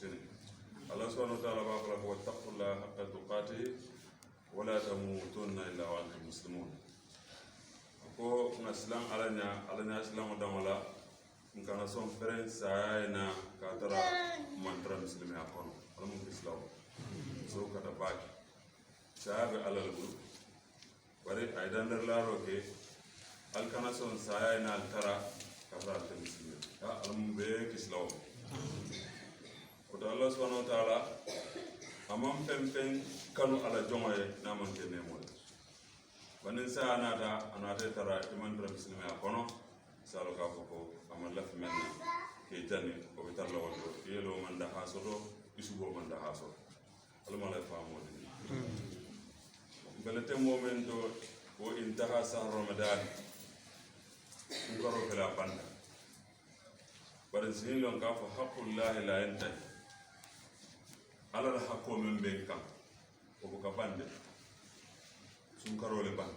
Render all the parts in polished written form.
المحسنين الله سبحانه وتعالى بارك واتقوا الله حق تقاته ولا تموتن إلا وأنتم مسلمون ko ngaslang alanya islam damala ngana son feren sayna ka tara mantra muslimi akono alamu islam so kata baki sahabe alal guru bare aidan der laro ke al kana son sayna al tara ka tara muslimi alamu be islam ko Allah subhanahu wa ta'ala amam pempen kanu ala jongaye namante nemo banin sa anata tara iman dara muslimi akono salo ka foko amal laf menna ke tani ko bitar la wado yelo man da hasodo isugo man da haso alma la famo ni balate momento o intaha sa ramadan ngoro kala banda barin sinilon ka fa haqqullahi la yantahi ala haqqo men be kam o ka bande sun karole ban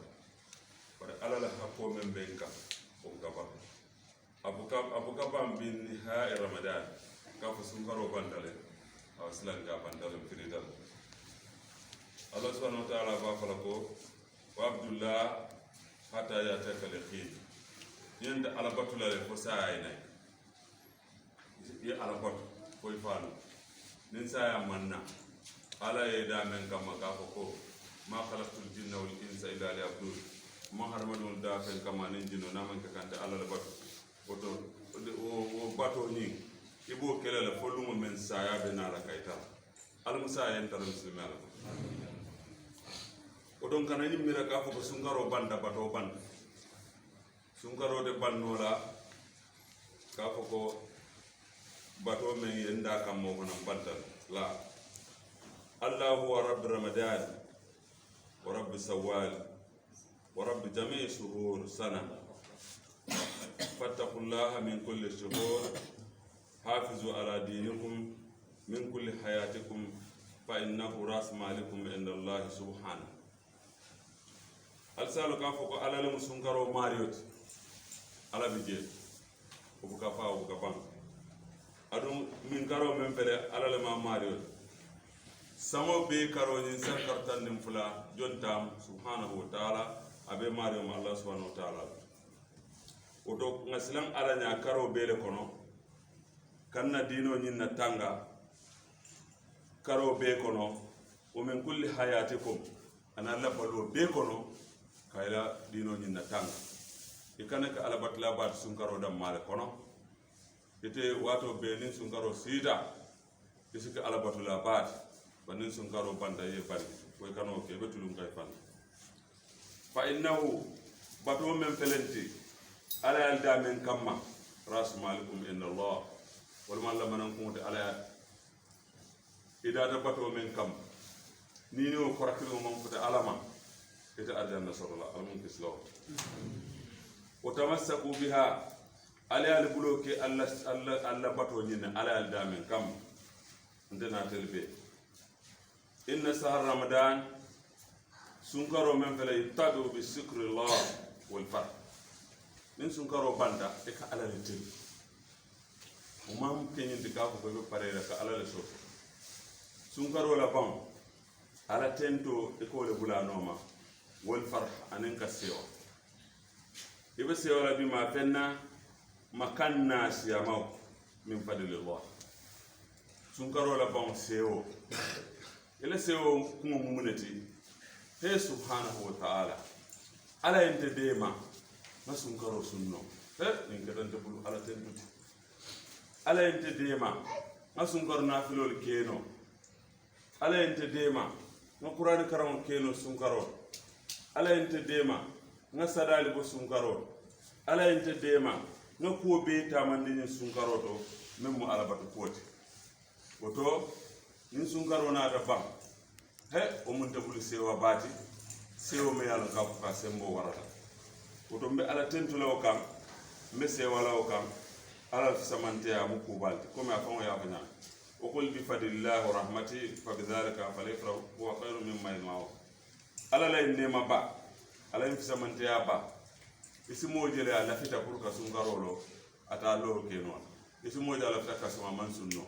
bare ala la hakko men be ka o gaba abuka ban bin ha ramadan ka fa sun karo ban dale aslan ga ban dale firidal Allah subhanahu wa ta'ala ba fala ko wa abdullah hatta ya takal yaqin yanda ala batula le fo saay nay ya ala bat koy falu nin saya manna ala ye da men kam ka ko ما خلقت الجن والإنس إلا ليعبدون ما حرمنا دافن كما نجنو نامن كانت على البط وباتو ني يبو كلا فلوم من سايا بنا لكايتا المسايا انت المسلم على ودون كان ني ميرا كافو سونغارو باندا باتو بان سونغارو دي بانولا كافو كو باتو من يندا كام مو كنا بانتا لا الله هو رب رمضان ورب سوال ورب جميع شهور سنة فاتقوا الله من كل الشهور حافظوا على دينكم من كل حياتكم فإنه رأس مالكم عند الله سبحانه ألسالو كافوكو على المسنكرو ماريوت على بيجي وبكافا وبكافان أدوم من كارو من فلي على لما ماريوت samo be karo ni sar kartan nim fula jontam subhanahu wa ta'ala abe mario Allah subhanahu wa ta'ala odo ngasilan alanya karo be le kono kanna dino nyin na tanga karo be kono o men kulli hayatikum ana la balo be kono kayla dino nyin na tanga ikana ka alabatla bat sun karo dam male kono ite wato be nin sun karo sida isika alabatula bat banin sun karo banda ye bari koy kano ke betulum kay fan fa innahu bato men felenti ala yal da men kamma ras malikum inna allah wal man la manan ko de ala idata bato men kam ni o korakilo mon ko de alama ita arjanna sallallahu alaihi wasallam wa tamassaku biha ala yal buloke alla bato nyina ala yal da men kam ndena telbe إن شهر رمضان سنكروا من فلا يبتدوا بشكر الله والفرح من سنكروا باندا إك على التل وما ممكن يندكاكوا ببريرك على الشوف سنكروا لبان على تنتو إكول بلا نوما والفرح أنك السيوا إبا سيوا بما فينا مكاننا سيامو من فضل الله سنكروا لبان سيوا إلا سيو كم ممنتي هي سبحانه وتعالى على أنت ديما ما سنكرو سنو إن كذا تقول على تنتو على أنت ديما ما سنكر نافلو الكينو على أنت ديما ما قرآن كرام كينو سنكرو على أنت ديما ما سدالي بو سنكرو على أنت ديما ما كو بيتا من دين سنكرو تو ممو على بتقوتي وتو nin sunkaro na da bam he o mun tabul sewa bati sewo me yalla ka fa sembo warata oto mbe ala tentu law kam mbe sewa law kam ala samante ya mu kubalti comme afon ya bana o qul bi fadillah wa rahmati fa bidhalika falyafrahu huwa khairu mimma yajma'un ala lay nema ba ala fi samante ya ba isi mo jele ala fita pour ka sunkaro lo ata lo ke non isi mo jala fita ka sama man sunno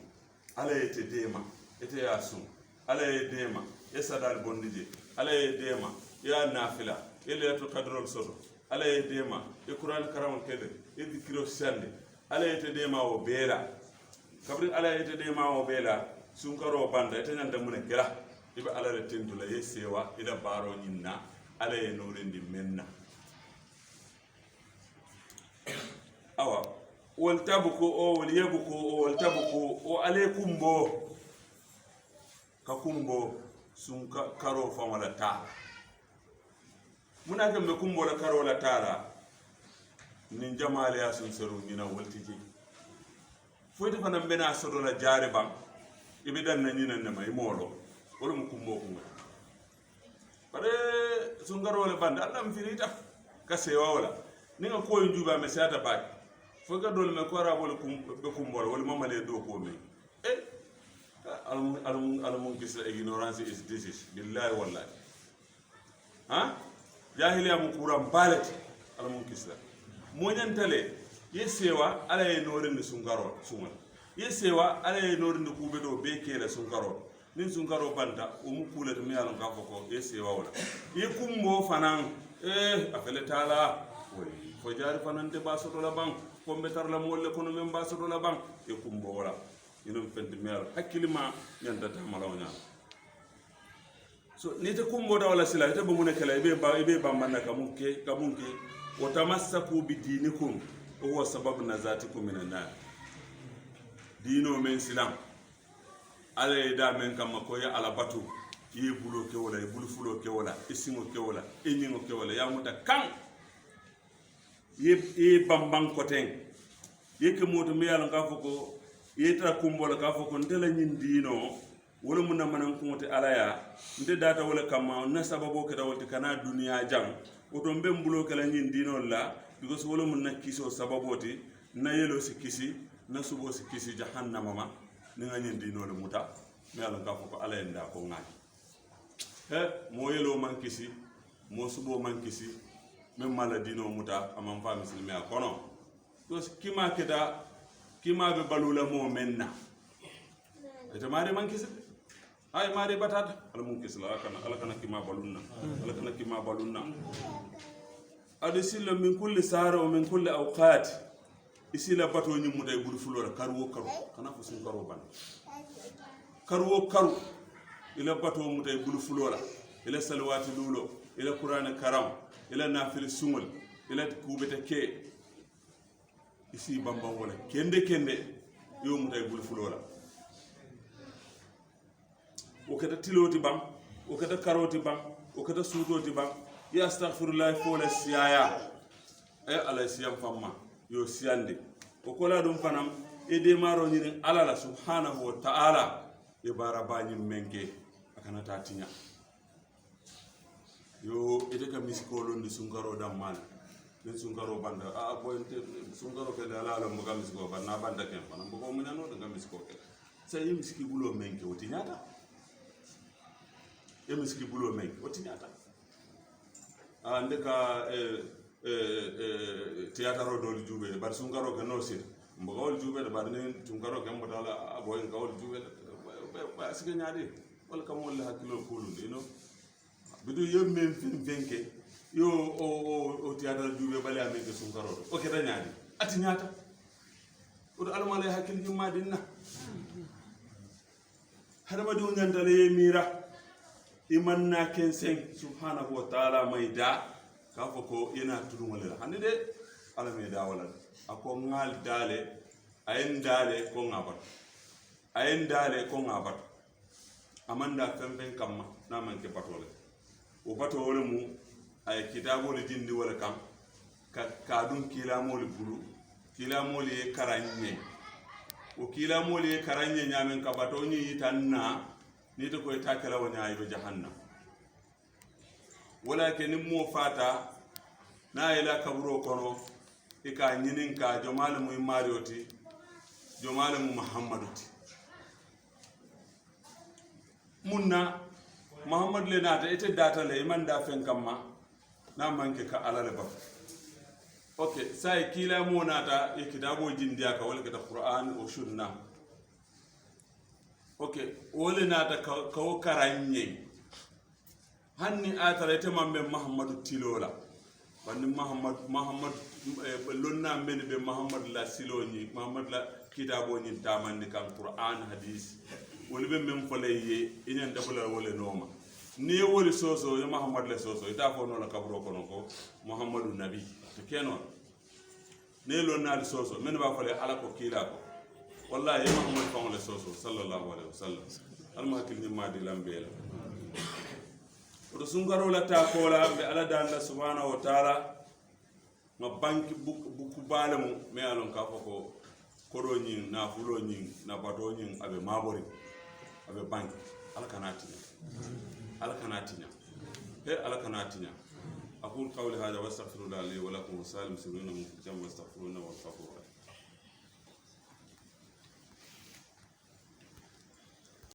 ala yete dema ite ya sun ala ye dema e sadal bondije ala ye dema ya nafila ele to kadrol soto ala ye dema e qur'an karam kede e dikiro sande ala yete dema o bela kabri ala yete dema o bela sun karo banda ite nyanda mun kera ibe ala le tindula ye sewa ila baro nyinna ala ye norendi menna awa wal tabuku o wal yabuku o wal tabuku o alaykum bo ka kumbo sun karo fa wala ta muna kan be kumbo la karo la tara nin jamaale ya sun seru nyina waltiji foyti fana bena sodo la jare bam ibe dan na nyina ne may molo wala mu kumbo ko bare sun karo la banda Allah mi firita ka sewa wala ni nga ko njuba me sata ba fo ga dol me ko ra wala be kumbo wala mamale do ko me alamun kisa ignorance is disease billahi wallahi ha jahiliya mu kuran balati alamun kisa moñantale yesewa ala ye norinde sunkaro sungal yesewa ala ye norinde kube do be kele sunkaro nin sunkaro banta o mu kulata mi alon ka foko yesewa wala ye kumbo fanan afele taala way fo jari fanan te basoto la bang ko betar la molle kono men basoto la bang ye kumbo wala ino fenti mer hakkilima nyanda tamalaw nya so nite kumbo da wala sila ite bumune kala ibe bambanna kamunke wa tamassaku bi dinikum huwa sababu nazatikum minan nar dino men silam ala da men kam ko ya ala batu yi bulo ke wala bulu fulo ke wala isimo ke wala enyingo ke wala ya muta kan ye bambang koten yeke moto mi yalla ka foko yeta kumbola ka foko ndela nyin dino wala mun manan ko te alaya nde data wala kama na sababo ke dawolti kana duniya jang oto mbem bulo kala nyin dino la because wala mun na kiso sababoti na yelo si kisi na subo si kisi jahannama ma ni nga nyin dino le muta mi yalla ka foko alaya nda ko ngani mo yelo man kisi mo subo man kisi même mala dino muta amam fa muslimi a kono because kima keda kima be balula mo menna ete mari man kisi ay mari batata ala mun kisi la kana kima balunna ala kana kima balunna adisilla min kulli sara wa min kulli awqat isila bato nyi muta e buri fulora karwo kana fu sun karo ban karwo ila bato muta e buri fulora ila salawati lulo ila qur'an karam ila nafil sungul ila kubete ke isi bambam wala kende yo mutay bul fulola o kata tiloti bam o kata karoti bam o kata sudoti bam ya astaghfirullah fola siyaya ala siyam famma yo siyande o kola dum fanam e de maro ni ala subhanahu wa ta'ala e bara bañi menke akana tatinya yo ite ka miskolo ndi sunkaro dammal den sunkaro banda boy sunkaro ke ala mo gam misko banna banda ken fana ko mo nyano de gam misko ke sa yim miski bulo menke woti nyata e miski bulo menke woti nyata ande ka théâtre do jube bar sunkaro ke no sit mbo gol jube de bar ne sunkaro ke mbo dala boy gol jube ba sike nyaade wala kam wala hakilo kulu dino bidu yom men fin venke yo o théâtre jube bale ameke sunkaro o ke dañaadi ati ñaata o do alama lay hakil jumma dinna hadama do ñandale ye mira imanna ken sen subhanahu wa ta'ala mayda ka foko ina tudum wala hande de ala me da wala ako ngal dale ayen dale ko ngabat amanda femben kamma na manke patole o bato wala mu ay kitabo le dindi wala kam ka dum kila mol bulu kila mol ye karanye o kila mol ye karanye nyamen ka bato ni tanna ni to koy takala wona ay jahannam walakin mo fata na ila kaburo kono e ka nyinin ka jomal mu marioti jomal mu muhammaduti munna muhammad le nata ete data le man da fen kamma na manke ka alale ba okay sai kila mo nata e kitabo jindiya ka wala kita qur'an o sunna okay wole nata kawo karanye hanni atara ite mambe muhammadu tilola bandi muhammad lonna men be muhammad la siloni muhammad la kitabo ni tamandi kan qur'an hadith wole be men fole ye inen dabula wole noma ni wole soso yo muhammad la soso ita fo no la kabro kono ko muhammadu nabi to keno ne lonna soso men ba fole ala ko kila ko wallahi ya muhammad fa le soso sallallahu alaihi wasallam alma hakil ni madi lambela to sungaro la ta ko la be ala dalla subhanahu wa ta'ala ma banki buku balamu me alon ka foko kodo nyin na fulo nyin na bato nyin abe mabori abe banki ala kanatinya he ala kanatinya aqul qawli hadha wastaghfirullah li wa lakum wa salim sirruna min jam wastaghfiruna wa